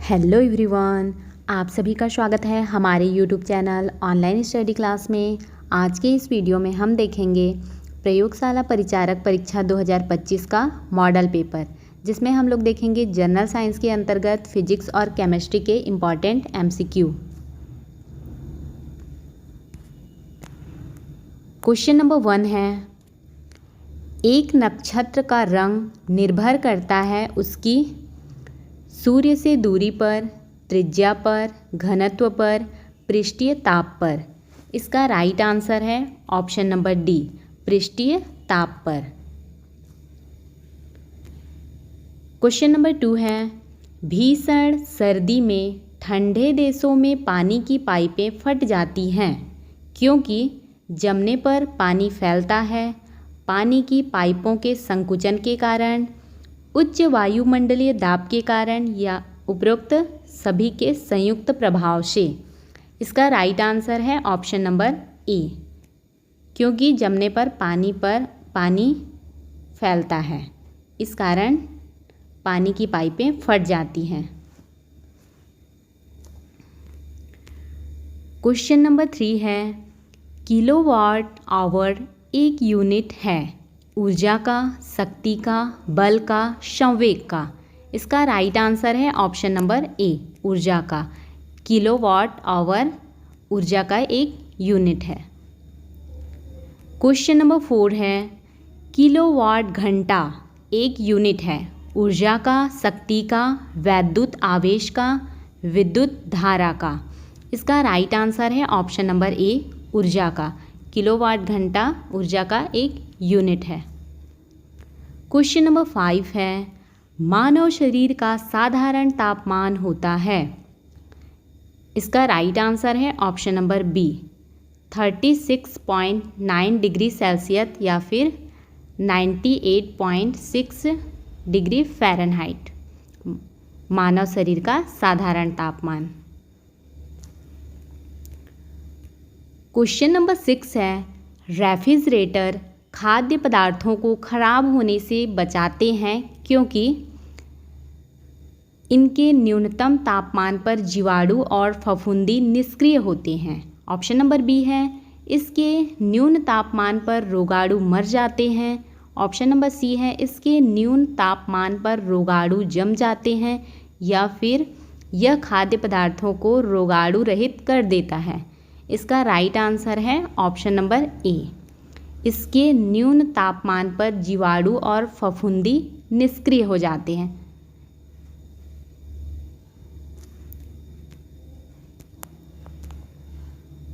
Hello everyone, आप सभी का स्वागत है हमारे YouTube channel online study class में। आज के इस वीडियो में हम देखेंगे प्रयोगशाला परिचारक परीक्षा 2025 का मॉडल पेपर, जिसमें हम लोग देखेंगे जनरल साइंस के अंतर्गत फिजिक्स और केमिस्ट्री के इम्पॉर्टेंट MCQ। क्वेश्चन नंबर 1 है, एक नक्षत्र का रंग निर्भर करता है उसकी सूर्य से दूरी पर, त्रिज्या पर, घनत्व पर, पृष्ठीय ताप पर। इसका राइट आंसर है ऑप्शन नंबर डी, पृष्ठीय ताप पर। क्वेश्चन नंबर 2 है, भीषण सर्दी में ठंडे देशों में पानी की पाइपें फट जाती हैं क्योंकि जमने पर पानी फैलता है, पानी की पाइपों के संकुचन के कारण, उच्च वायुमंडलीय दाब के कारण या उपरोक्त सभी के संयुक्त प्रभाव से। इसका राइट आंसर है ऑप्शन नंबर ए, क्योंकि जमने पर पानी फैलता है, इस कारण पानी की पाइपें फट जाती हैं। क्वेश्चन नंबर 3 है, किलोवाट आवर एक यूनिट है ऊर्जा का, शक्ति का, बल का, संवेग का। इसका राइट आंसर है ऑप्शन नंबर ए, ऊर्जा का। किलोवाट आवर ऊर्जा का एक यूनिट है। क्वेश्चन नंबर 4 है, किलोवाट घंटा एक यूनिट है ऊर्जा का, शक्ति का, वैद्युत आवेश का, विद्युत धारा का। इसका राइट आंसर है ऑप्शन नंबर ए, ऊर्जा का। किलोवाट घंटा ऊर्जा का एक यूनिट है। क्वेश्चन नंबर 5 है, मानव शरीर का साधारण तापमान होता है। इसका राइट आंसर है option number B, 36.9 degree Celsius या फिर 98.6 डिग्री फ़ारेनहाइट, मानव शरीर का साधारण तापमान। क्वेश्चन नंबर 6 है, रेफ्रिजरेटर खाद्य पदार्थों को खराब होने से बचाते हैं क्योंकि इनके न्यूनतम तापमान पर जीवाणु और फफूंदी निष्क्रिय होते हैं। ऑप्शन नंबर बी है, इसके न्यून तापमान पर रोगाणु मर जाते हैं। ऑप्शन नंबर सी है, इसके न्यून तापमान पर रोगाणु जम जाते हैं, या फिर यह खाद्य पदार्थों को रोगाणु रहित कर देता है। इसका राइट आंसर है ऑप्शन नंबर ए, इसके न्यून तापमान पर जीवाणु और फफूंदी निष्क्रिय हो जाते हैं।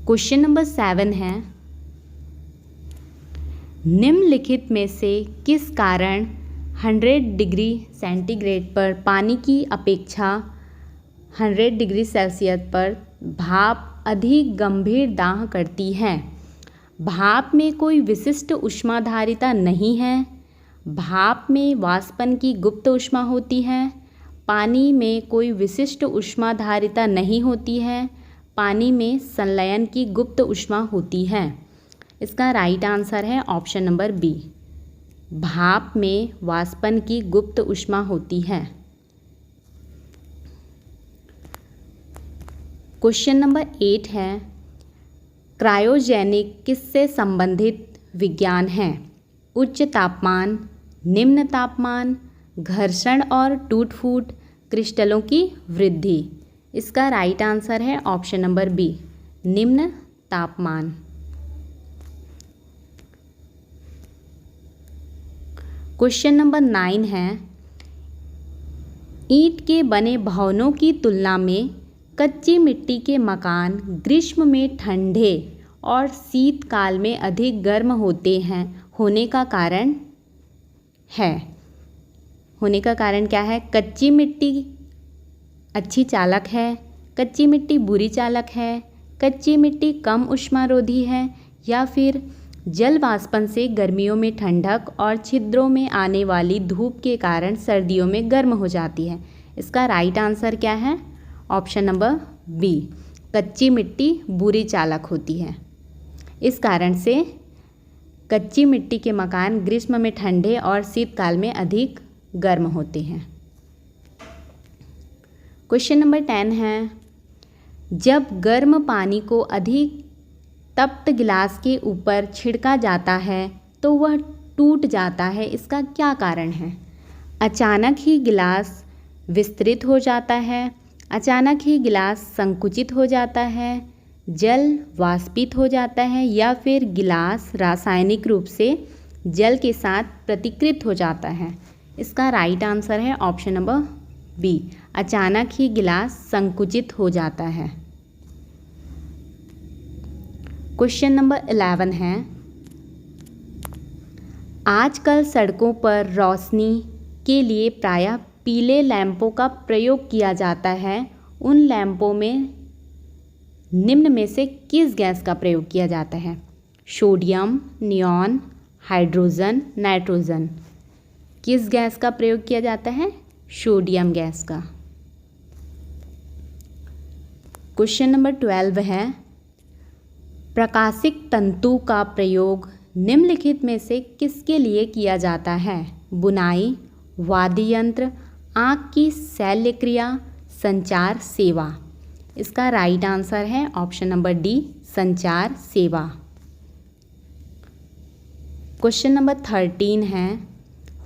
क्वेश्चन नंबर 7 है, निम्नलिखित में से किस कारण 100 डिग्री सेंटीग्रेड पर पानी की अपेक्षा 100 डिग्री सेल्सियस पर भाप अधिक गंभीर दाह करती है। भाप में कोई विशिष्ट ऊष्माधारिता नहीं है, भाप में वाष्पन की गुप्त ऊष्मा होती है, पानी में कोई विशिष्ट ऊष्माधारिता नहीं होती है, पानी में संलयन की गुप्त ऊष्मा होती है। इसका राइट आंसर है ऑप्शन नंबर बी, भाप में वाष्पन की गुप्त ऊष्मा होती है। क्वेश्चन नंबर 8 है, क्रायोजेनिक किससे संबंधित विज्ञान है? उच्च तापमान, निम्न तापमान, घर्षण और टूट फूट, क्रिस्टलों की वृद्धि। इसका राइट आंसर है ऑप्शन नंबर बी, निम्न तापमान। क्वेश्चन नंबर 9 है, ईंट के बने भवनों की तुलना में कच्ची मिट्टी के मकान ग्रीष्म में ठंडे और शीतकाल में अधिक गर्म होते हैं। होने का कारण क्या है? कच्ची मिट्टी अच्छी चालक है, कच्ची मिट्टी बुरी चालक है, कच्ची मिट्टी कम ऊष्मारोधी है, या फिर जल वाष्पन से गर्मियों में ठंडक और छिद्रों में आने वाली धूप के कारण सर्दियों में गर्म हो जाती है। इसका राइट आंसर क्या है? ऑप्शन नंबर बी, कच्ची मिट्टी बुरी चालक होती है। इस कारण से कच्ची मिट्टी के मकान ग्रीष्म में ठंडे और शीतकाल में अधिक गर्म होते हैं। क्वेश्चन नंबर 10 है, जब गर्म पानी को अधिक तप्त गिलास के ऊपर छिड़का जाता है तो वह टूट जाता है, इसका क्या कारण है? अचानक ही गिलास विस्तृत हो जाता है, अचानक ही गिलास संकुचित हो जाता है, जल वाष्पित हो जाता है, या फिर गिलास रासायनिक रूप से जल के साथ प्रतिकृत हो जाता है। इसका राइट आंसर है ऑप्शन नंबर बी, अचानक ही गिलास संकुचित हो जाता है। क्वेश्चन नंबर 11 है, आजकल सड़कों पर रोशनी के लिए प्रायः पीले लैंपों का प्रयोग किया जाता है। उन लैंपों में निम्न में से किस गैस का प्रयोग किया जाता है? Sodium, neon, hydrogen, nitrogen. किस गैस का प्रयोग किया जाता है? सोडियम गैस का। क्वेश्चन नंबर 12 है, प्रकाशिक तंतु का प्रयोग निम्नलिखित में से किसके लिए किया जाता है? बुनाई, वाद्य यंत्र, आँख की शल्य क्रिया, संचार सेवा। इसका राइट आंसर है ऑप्शन नंबर डी, संचार सेवा। क्वेश्चन नंबर 13 है,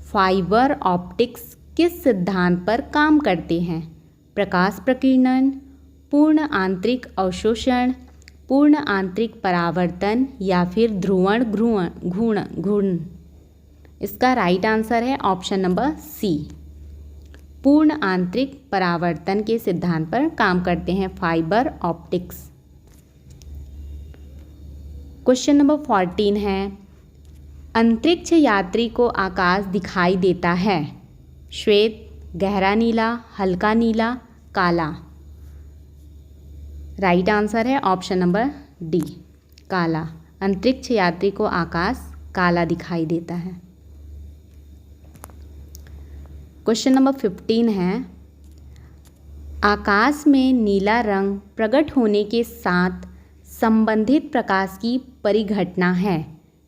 फाइबर ऑप्टिक्स किस सिद्धांत पर काम करते हैं? प्रकाश प्रकीर्णन, पूर्ण आंतरिक अवशोषण, पूर्ण आंतरिक परावर्तन, या फिर ध्रुवण घूर्ण। इसका राइट आंसर है ऑप्शन नंबर सी, पूर्ण आंतरिक परावर्तन के सिद्धांत पर काम करते हैं फाइबर ऑप्टिक्स। क्वेश्चन नंबर 14 है, अंतरिक्ष यात्री को आकाश दिखाई देता है? श्वेत, गहरा नीला, हल्का नीला, काला। राइट आंसर है ऑप्शन नंबर डी, काला। अंतरिक्ष यात्री को आकाश काला दिखाई देता है। क्वेश्चन नंबर 15 है, आकाश में नीला रंग प्रकट होने के साथ संबंधित प्रकाश की परिघटना है?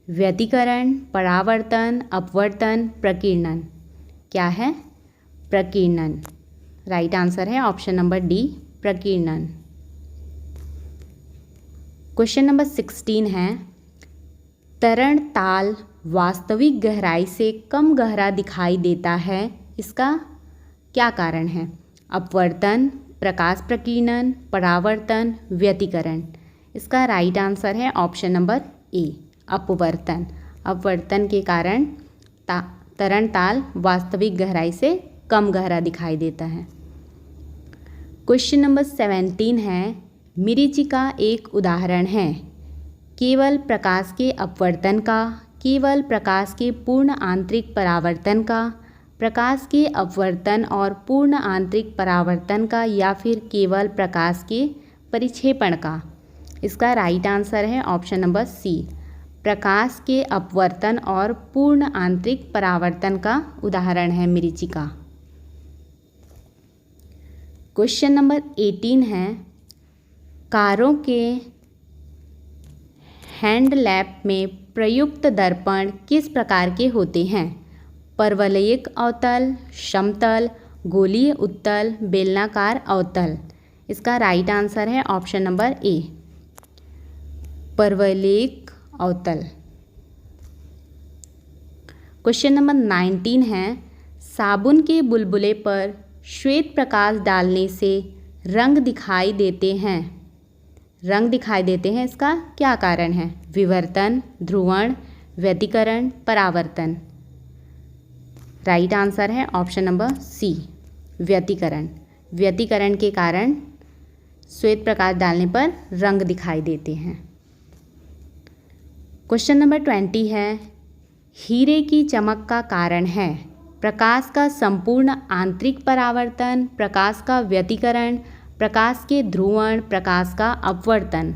व्यतिकरण, परावर्तन, अपवर्तन, प्रकीर्णन। क्या है? प्रकीर्णन। राइट आंसर है ऑप्शन नंबर डी, प्रकीर्णन। क्वेश्चन नंबर 16 है, तरण ताल वास्तविक गहराई से कम गहरा दिखाई देता है, इसका क्या कारण है? अपवर्तन, प्रकाश प्रकीर्णन, परावर्तन, व्यतिकरण। इसका राइट आंसर है ऑप्शन नंबर ए, अपवर्तन। अपवर्तन के कारण तरण ताल वास्तविक गहराई से कम गहरा दिखाई देता है। क्वेश्चन नंबर 17 है, मरीचिका एक उदाहरण है? केवल प्रकाश के अपवर्तन का, केवल प्रकाश के पूर्ण आंतरिक परावर्तन का, प्रकाश के अपवर्तन और पूर्ण आंतरिक परावर्तन का, या फिर केवल प्रकाश के परिक्षेपण का। इसका राइट आंसर है ऑप्शन नंबर सी, प्रकाश के अपवर्तन और पूर्ण आंतरिक परावर्तन का उदाहरण है मरीचिका। क्वेश्चन नंबर 18 है, कारों के हैंडलैम्प में प्रयुक्त दर्पण किस प्रकार के होते हैं? परवलयिक अवतल, समतल, गोलीय उत्तल, बेलनाकार अवतल। इसका राइट आंसर है ऑप्शन नंबर ए, परवलयिक अवतल। क्वेश्चन नंबर 19 है, साबुन के बुलबुले पर श्वेत प्रकाश डालने से रंग दिखाई देते हैं? रंग दिखाई देते हैं, इसका क्या कारण है? विवर्तन, ध्रुवण, व्यतिकरण, परावर्तन। राइट आंसर है ऑप्शन नंबर सी, व्यतिकरण। व्यतिकरण के कारण श्वेत प्रकाश डालने पर रंग दिखाई देते हैं। क्वेश्चन नंबर 20 है, हीरे की चमक का कारण है? प्रकाश का संपूर्ण आंतरिक परावर्तन, प्रकाश का व्यतिकरण, प्रकाश के ध्रुवण, प्रकाश का अपवर्तन।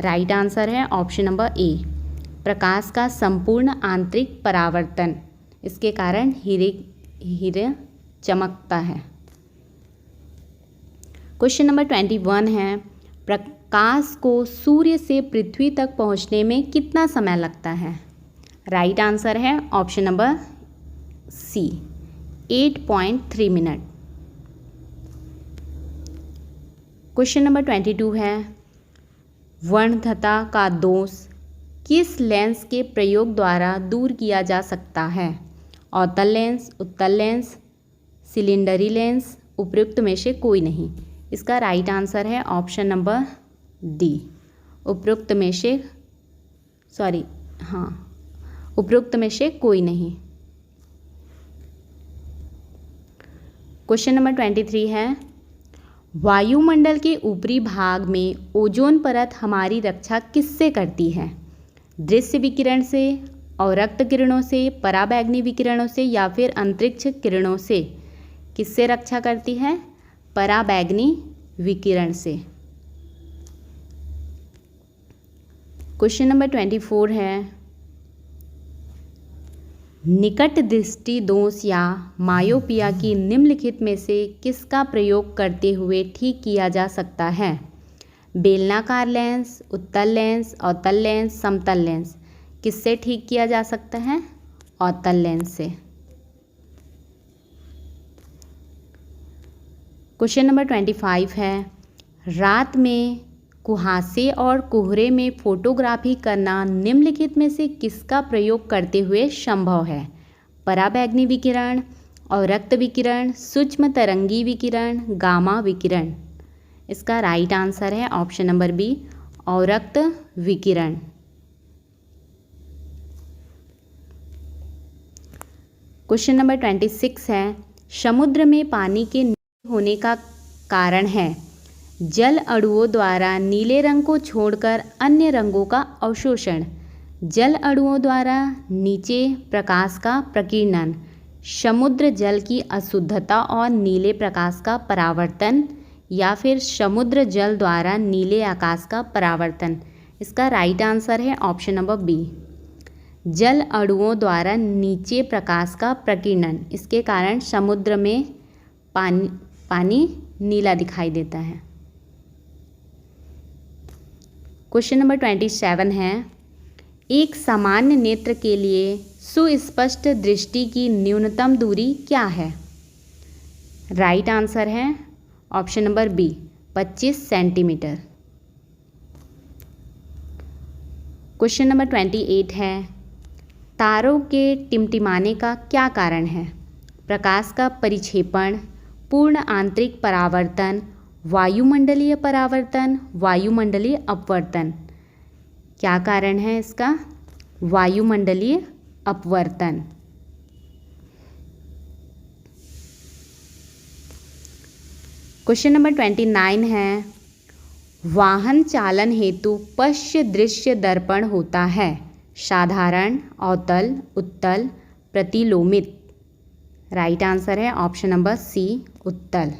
राइट आंसर है ऑप्शन नंबर ए, प्रकाश का संपूर्ण आंतरिक परावर्तन। इसके कारण हीरे चमकता है। क्वेश्चन नंबर 21 है, प्रकाश को सूर्य से पृथ्वी तक पहुंचने में कितना समय लगता है? राइट आंसर है option number C, 8.3 minute. Question number 22 है, वर्णधता का दोष किस लेंस के प्रयोग द्वारा दूर किया जा सकता है? अवतल लेंस, उत्तल लेंस, सिलेंडरी लेंस, उपयुक्त में से कोई नहीं। इसका राइट आंसर है ऑप्शन नंबर डी, उपयुक्त में से उपयुक्त में से कोई नहीं। क्वेश्चन नंबर 23 है, वायुमंडल के ऊपरी भाग में ओजोन परत हमारी रक्षा किससे करती है? दृश्य विकिरण से, अवरक्त किरणों से, पराबैंगनी विकिरणों से या फिर अंतरिक्ष किरणों से? किससे रक्षा करती है? पराबैंगनी विकिरण से। क्वेश्चन नंबर 24 है, निकट दृष्टि दोष या मायोपिया की निम्नलिखित में से किसका प्रयोग करते हुए ठीक किया जा सकता है? बेलनाकार लेंस, उत्तल लेंस, अवतल लेंस, समतल लेंस। किससे ठीक किया जा सकता है? अवतल लेंस से। क्वेश्चन नंबर 25 है, रात में कुहासे और कोहरे में फोटोग्राफी करना निम्नलिखित में से किसका प्रयोग करते हुए संभव है? पराबैंगनी विकिरण, अवरक्त विकिरण, सूक्ष्म तरंगी विकिरण, गामा विकिरण। इसका राइट आंसर है ऑप्शन नंबर बी, अवरक्त विकिरण। क्वेश्चन नंबर 26 है, समुद्र में पानी के नीले होने का कारण है जल अणुओं द्वारा नीले रंग को छोड़कर अन्य रंगों का अवशोषण, जल अणुओं द्वारा नीचे प्रकाश का प्रकीर्णन, समुद्र जल की अशुद्धता और नीले प्रकाश का परावर्तन या फिर समुद्र जल द्वारा नीले आकाश का परावर्तन। इसका राइट आंसर है ऑप्शन नंबर बी, जल अणुओं द्वारा नीचे प्रकाश का प्रकीर्णन। इसके कारण समुद्र में पानी नीला दिखाई देता है। क्वेश्चन नंबर 27 है, एक सामान्य नेत्र के लिए सुस्पष्ट दृष्टि की न्यूनतम दूरी क्या है? राइट आंसर है option number B, 25 centimetre. Question number 28 है, तारों के टिमटिमाने का क्या कारण है? प्रकाश का परिक्षेपण, पूर्ण आंतरिक परावर्तन, वायुमंडलीय परावर्तन, वायुमंडलीय अपवर्तन। क्या कारण है इसका? वायुमंडलीय अपवर्तन। क्वेश्चन नंबर 29 है, वाहन चालन हेतु पश्य दृश्य दर्पण होता है साधारण, अवतल, उत्तल, प्रतिलोमित। राइट आंसर है ऑप्शन नंबर सी, उत्तल।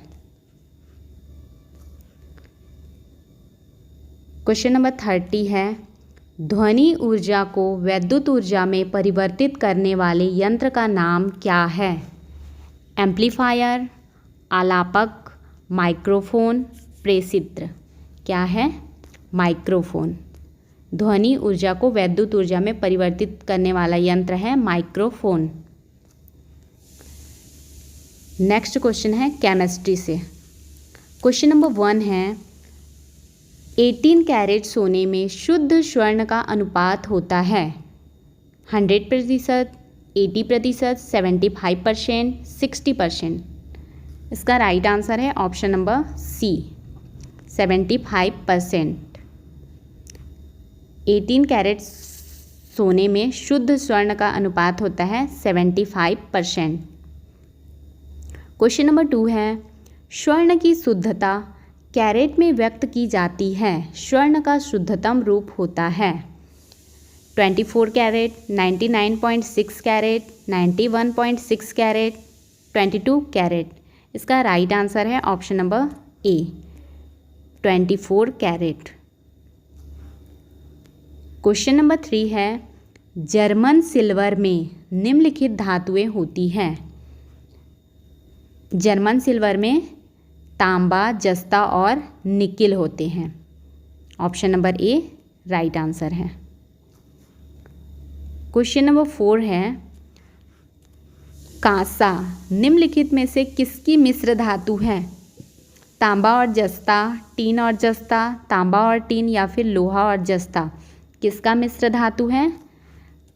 क्वेश्चन नंबर 30 है, ध्वनि ऊर्जा को विद्युत ऊर्जा में परिवर्तित करने वाले यंत्र का नाम क्या है? एम्पलीफायर, आलापक, माइक्रोफोन, प्रेषित्र। क्या है? माइक्रोफोन। ध्वनि ऊर्जा को विद्युत ऊर्जा में परिवर्तित करने वाला यंत्र है माइक्रोफोन। नेक्स्ट क्वेश्चन है केमिस्ट्री से। क्वेश्चन नंबर 1 है, 18 कैरेट सोने में शुद्ध स्वर्ण का अनुपात होता है 100%, 80%, 75%, 60%। इसका राइट आंसर है ऑप्शन नंबर सी, 75%। 18 कैरेट सोने में शुद्ध स्वर्ण का अनुपात होता है 75%। क्वेश्चन नंबर 2 है, स्वर्ण की शुद्धता कैरेट में व्यक्त की जाती है। स्वर्ण का शुद्धतम रूप होता है 24 कैरेट, 99.6 कैरेट, 91.6 कैरेट, 22 कैरेट। इसका राइट आंसर है option number A, 24 carat. Question number 3 है, जर्मन सिल्वर में निम्नलिखित धातुएं होती हैं। जर्मन सिल्वर में तांबा, जस्ता और निकिल होते हैं। ऑप्शन नंबर ए राइट आंसर है। क्वेश्चन नंबर 4 है, कांसा निम्नलिखित में से किसकी मिश्र धातु है? तांबा और जस्ता, टीन और जस्ता, तांबा और टीन या फिर लोहा और जस्ता किसका मिश्र धातु है?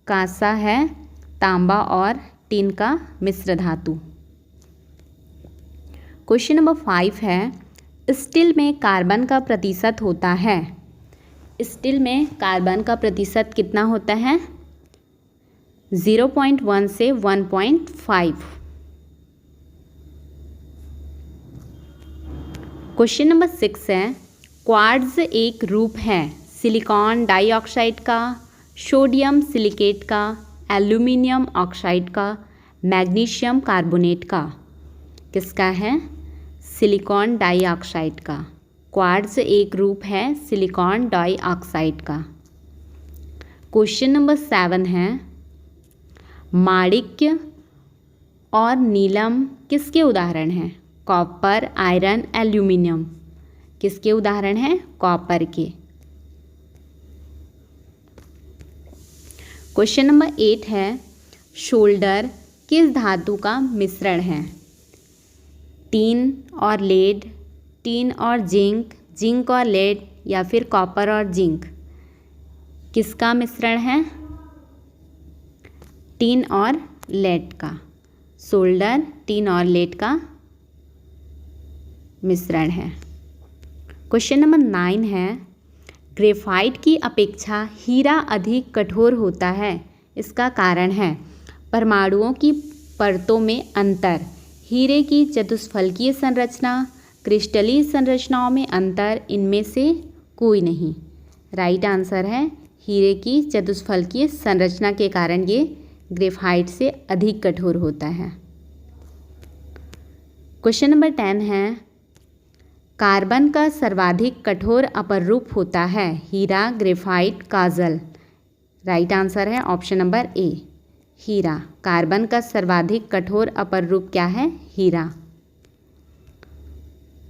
कांसा है तांबा और टीन का मिश्र धातु। क्वेश्चन नंबर 5 है, स्टील में कार्बन का प्रतिशत होता है। स्टील में कार्बन का प्रतिशत कितना होता है? 0.1 से 1.5। क्वेश्चन नंबर 6 है, क्वार्ट्ज एक रूप है सिलिकॉन डाइऑक्साइड का, सोडियम सिलिकेट का, एल्यूमिनियम ऑक्साइड का, मैग्नीशियम कार्बोनेट का। किसका है? सिलिकॉन डाइऑक्साइड का। क्वार्ट्ज एक रूप है सिलिकॉन डाइऑक्साइड का। क्वेश्चन नंबर 7 है, माणिक्य और नीलम किसके उदाहरण हैं? कॉपर, आयरन, एल्यूमिनियम किसके उदाहरण हैं? कॉपर के। क्वेश्चन नंबर 8 है, शोल्डर किस धातु का मिश्रण है? टीन और लेड, टीन और जिंक, जिंक और लेड या फिर कॉपर और जिंक किसका मिश्रण है? टीन और लेड का। शोल्डर टीन और लेड का मिश्रण है। क्वेश्चन नंबर 9 है, ग्रेफाइट की अपेक्षा हीरा अधिक कठोर होता है। इसका कारण है परमाणुओं की परतों में अंतर, हीरे की चतुष्फलकीय संरचना, क्रिस्टलीय संरचनाओं में अंतर, इनमें से कोई नहीं। राइट आंसर है हीरे की चतुष्फलकीय संरचना के कारण ये ग्रेफाइट से अधिक कठोर होता है। क्वेश्चन नंबर 10 है, कार्बन का सर्वाधिक कठोर अपरूप होता है? हीरा, ग्रेफाइट, काजल। राइट आंसर है ऑप्शन नंबर ए, हीरा। कार्बन का सर्वाधिक कठोर अपरूप क्या है? हीरा।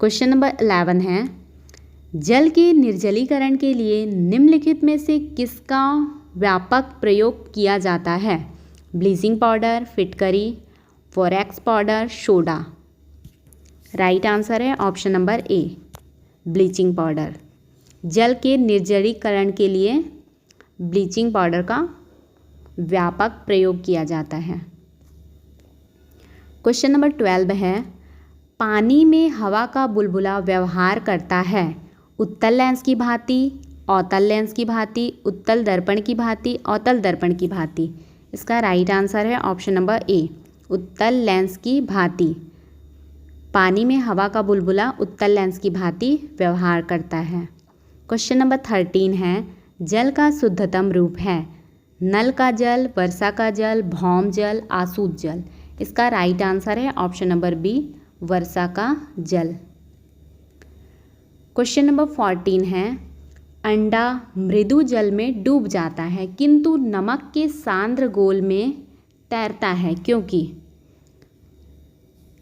क्वेश्चन नंबर 11 है, जल के निर्जलीकरण के लिए निम्नलिखित में से किसका व्यापक प्रयोग किया जाता है? ब्लीचिंग पाउडर, फिटकरी, borax powder, soda. Right answer है option number A, bleaching powder. जल के निर्जलीकरण के लिए ब्लीचिंग पाउडर का व्यापक प्रयोग किया जाता है। क्वेश्चन नंबर 12 है, पानी में हवा का बुलबुला व्यवहार करता है उत्तल लेंस की भांति, अवतल लेंस की भांति, उत्तल दर्पण की भांति, अवतल दर्पण की भांति। इसका राइट आंसर है ऑप्शन नंबर ए, उत्तल लेंस की भांति। पानी में हवा का बुलबुला उत्तल लेंस की भांति व्यवहार करता है। क्वेश्चन नंबर 13 है, जल का शुद्धतम रूप है? नल का जल, वर्षा का जल, भौम जल, आसूत जल। इसका राइट आंसर है ऑप्शन नंबर बी, वर्षा का जल। क्वेश्चन नंबर 14 है, अंडा मृदु जल में डूब जाता है किंतु नमक के सांद्र घोल में तैरता है, क्योंकि?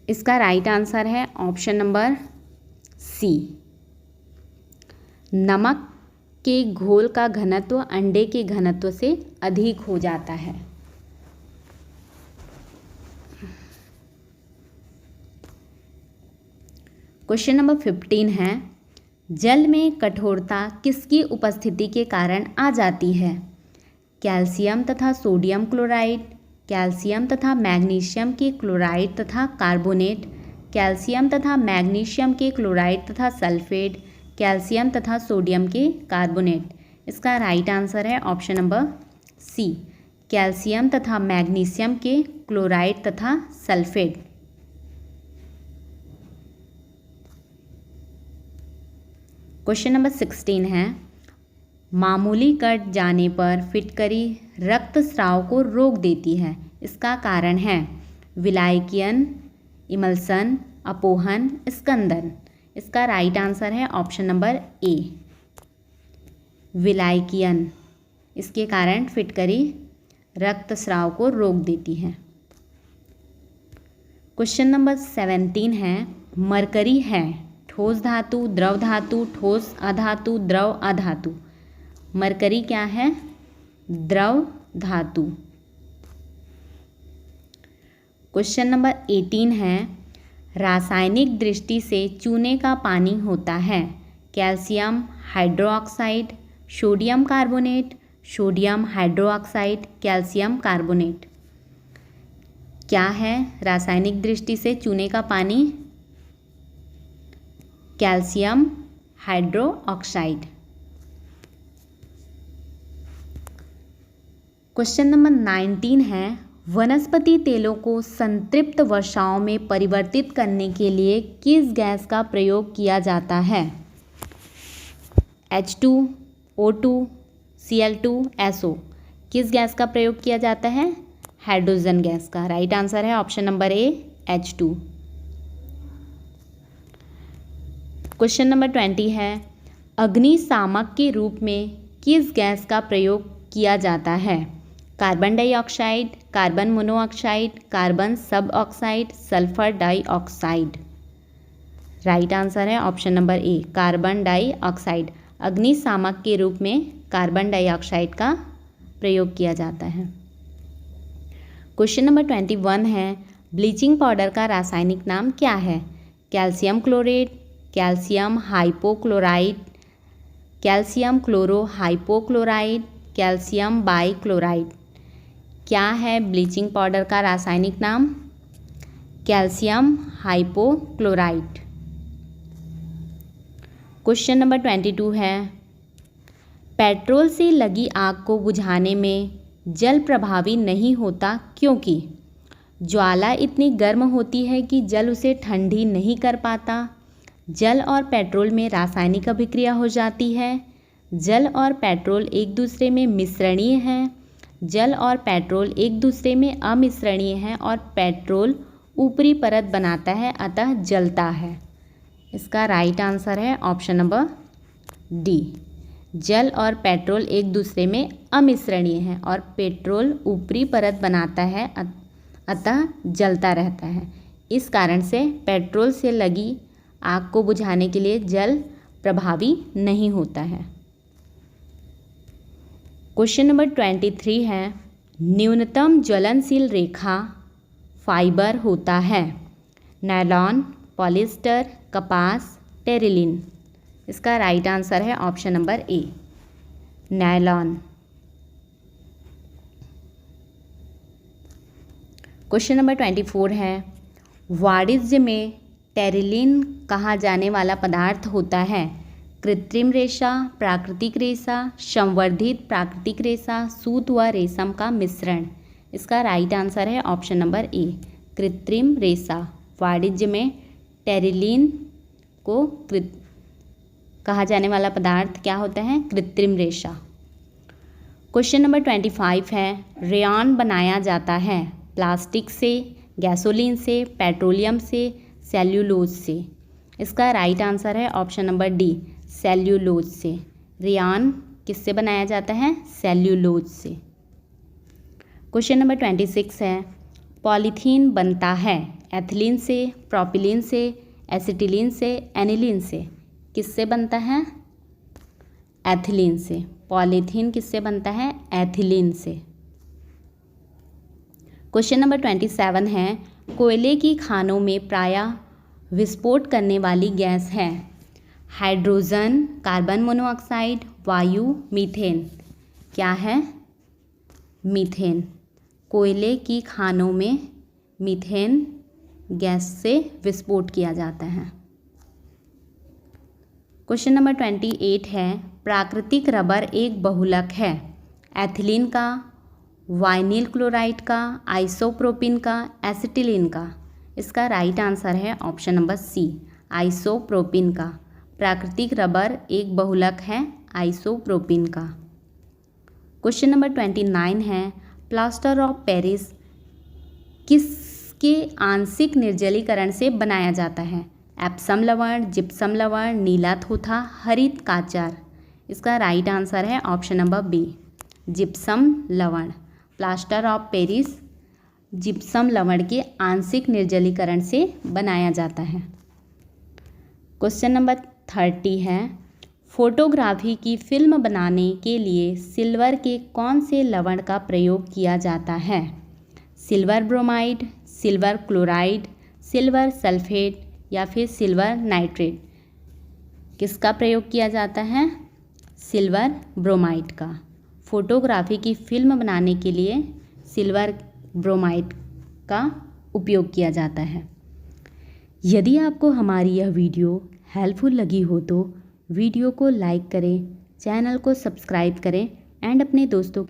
इसका राइट आंसर है ऑप्शन नंबर सी, नमक के घोल का घनत्व अंडे के घनत्व से अधिक हो जाता है। क्वेश्चन नंबर 15 है, जल में कठोरता किसकी उपस्थिति के कारण आ जाती है? कैल्शियम तथा सोडियम क्लोराइड, कैल्शियम तथा मैग्नीशियम के क्लोराइड तथा कार्बोनेट, कैल्शियम तथा मैग्नीशियम के क्लोराइड तथा सल्फेट, कैल्शियम तथा सोडियम के कार्बोनेट। इसका राइट आंसर है ऑप्शन नंबर सी, कैल्शियम तथा मैग्नीशियम के क्लोराइड तथा सल्फेट। क्वेश्चन नंबर 16 है, मामूली कट जाने पर फिटकरी रक्तस्राव को रोक देती है। इसका कारण है विलायकियन, इमल्सन, अपोहन, स्कंदन। इसका राइट आंसर है ऑप्शन नंबर ए, विलायकियन। इसके कारण फिटकरी रक्तस्राव को रोक देती है। क्वेश्चन नंबर 17 है, मरकरी है ठोस धातु, द्रव धातु, ठोस अधातु, द्रव अधातु। मरकरी क्या है? द्रव धातु। क्वेश्चन नंबर 18 है, रासायनिक दृष्टि से चूने का पानी होता है? Calcium hydroxide, sodium carbonate, sodium hydroxide, calcium carbonate. क्या है रासायनिक दृष्टि से चूने का पानी? Calcium hydroxide. क्वेश्चन नंबर 19 है, वनस्पति तेलों को संतृप्त वर्षाओं में परिवर्तित करने के लिए किस गैस का प्रयोग किया जाता है? H2, O2, Cl2, SO। किस गैस का प्रयोग किया जाता है? हाइड्रोजन गैस का। राइट आंसर है ऑप्शन नंबर ए, H2। क्वेश्चन नंबर 20 है, अग्निशामक के रूप में किस गैस का प्रयोग किया जाता है? Carbon dioxide, carbon monoxide, carbon sub oxide, sulphur dioxide. Right answer है option number A, carbon dioxide. अग्निशामक के रूप में कार्बन डाइऑक्साइड का प्रयोग किया जाता है। क्वेश्चन नंबर 21 है, ब्लीचिंग पाउडर का रासायनिक नाम क्या है? Calcium chlorate, calcium hypochloride, calcium chloro hypochloride, calcium bichloride. क्या है ब्लीचिंग पाउडर का रासायनिक नाम? Calcium hypochloride. क्वेश्चन नंबर 22 है, पेट्रोल से लगी आग को बुझाने में जल प्रभावी नहीं होता क्योंकि ज्वाला इतनी गर्म होती है कि जल उसे ठंडी नहीं कर पाता। जल और पेट्रोल में रासायनिक अभिक्रिया हो जाती है। जल और पेट्रोल एक दूसरे में मिश्रणीय हैं। जल और पेट्रोल एक दूसरे में अमिश्रणीय हैं और पेट्रोल ऊपरी परत बनाता है अतः जलता है। इसका राइट आंसर है ऑप्शन नंबर डी। जल और पेट्रोल एक दूसरे में अमिश्रणीय हैं और पेट्रोल ऊपरी परत बनाता है अतः जलता रहता है। इस कारण से पेट्रोल से लगी आग को बुझाने के लिए जल प्रभावी नहीं होता है। क्वेश्चन नंबर 23 है, न्यूनतम ज्वलनशील रेखा फाइबर होता है? नायलॉन, पॉलिएस्टर, कपास, टेरिलिन। इसका राइट आंसर है ऑप्शन नंबर ए, नायलॉन। क्वेश्चन नंबर 24 है, वाणिज्य में टेरिलिन कहा जाने वाला पदार्थ होता है? कृत्रिम रेशा, प्राकृतिक रेशा, संवर्धित प्राकृतिक रेशा, सूत व रेशम का मिश्रण। इसका राइट आंसर है ऑप्शन नंबर ए, कृत्रिम रेशा। वाणिज्य में टेरिलिन को कहा जाने वाला पदार्थ क्या होता है? कृत्रिम रेशा। क्वेश्चन नंबर 25 है, रेयॉन बनाया जाता है प्लास्टिक से, गैसोलीन से, पेट्रोलियम से, सेल्यूलोज से। इसका राइट आंसर है ऑप्शन नंबर डी, सेल्यूलोज से। रेयॉन किससे बनाया जाता है? सेल्यूलोज से। क्वेश्चन नंबर 26 है, पॉलीथीन बनता है एथिलीन से, प्रोपिलीन से, एसिटिलीन से, एनिलीन से। किससे बनता है? एथिलीन से। पॉलीथीन किससे बनता है? एथिलीन से। क्वेश्चन नंबर 27 है, कोयले की खानों में प्रायः विस्फोट करने वाली गैस है? हाइड्रोजन, कार्बन मोनोऑक्साइड, वायु, मीथेन। क्या है? मीथेन। कोयले की खानों में मीथेन गैस से विस्फोट किया जाता है। क्वेश्चन नंबर 28 है, प्राकृतिक रबर एक बहुलक है? एथिलीन का, वाइनिल क्लोराइड का, आइसोप्रोपिन का, एसिटिलीन का। इसका राइट आंसर है ऑप्शन नंबर सी, आइसोप्रोपिन का। प्राकृतिक रबर एक बहुलक है आइसोप्रोपिन का। क्वेश्चन नंबर 29 है, प्लास्टर ऑफ पेरिस किसके आंशिक निर्जलीकरण से बनाया जाता है? एप्सम लवण, जिप्सम लवण, नीला थोथा, हरित काचार। इसका राइट आंसर है ऑप्शन नंबर बी, जिप्सम लवण। प्लास्टर ऑफ पेरिस जिप्सम लवण के आंशिक निर्जलीकरण से बनाया जाता है। क्वेश्चन नंबर 30 है, फोटोग्राफी की फिल्म बनाने के लिए सिल्वर के कौन से लवण का प्रयोग किया जाता है? Silver bromide, silver chloride, silver sulphate या फिर सिल्वर नाइट्रेट। किसका प्रयोग किया जाता है? सिल्वर ब्रोमाइड का। फोटोग्राफी की फिल्म बनाने के लिए सिल्वर ब्रोमाइड का उपयोग किया जाता है। यदि आपको हमारी यह वीडियो हेल्पफुल लगी हो तो वीडियो को लाइक करें, चैनल को सब्सक्राइब करें एंड अपने दोस्तों